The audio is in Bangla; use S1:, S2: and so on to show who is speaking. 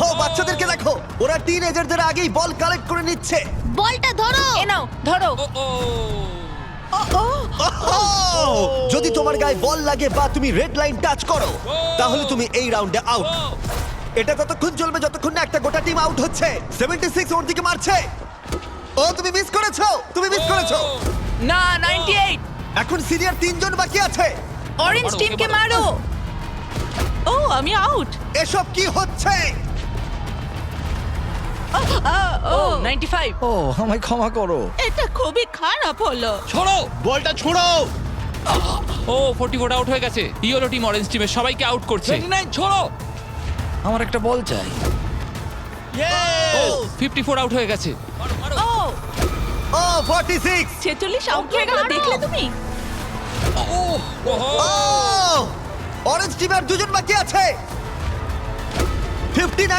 S1: ও বাচ্চাদেরকে দেখো, ওরা টিনেজারদের আগেই বল কালেক্ট করে নিচ্ছে।
S2: বলটা ধরো।
S3: এ নাও ধরো।
S1: যদি তোমার গায়ে বল লাগে বা তুমি রেড লাইন টাচ করো, তাহলে তুমি এই রাউন্ডে আউট। এটা ততক্ষণ চলবে যতক্ষণ না একটা গোটা টিম আউট হচ্ছে। 76 ওর দিকে মারছে। ও তুমি মিস করেছো, তুমি মিস করেছো।
S3: না 98।
S1: এখন সিনিয়র তিনজন বাকি আছে।
S3: অরেঞ্জ
S4: মারো,
S3: টিমকে
S4: ওকে মারো।
S3: মারো। ও আমি আউট।
S1: এসব কি হচ্ছে?
S3: ও 95।
S5: ও আমায় ক্ষমা করো।
S3: এটা খুবই খারাপ হলো।
S4: ছোড়ো।
S5: বলটা ছুড়ো।
S4: ও 44 আউট হয়ে গেছে। ইয়েলো টিম অরেঞ্জ টিমের সবাইকে আউট করছে।
S5: 29 ছোড়ো। আমার একটা বল চাই।
S4: ও 54 আউট হয়ে গেছে।
S3: ও
S1: ও 46।
S3: 46 আউট হয়ে গেল, দেখলে তুমি?
S1: ও অরেঞ্জ টিমের দুজন বাকি আছে। 59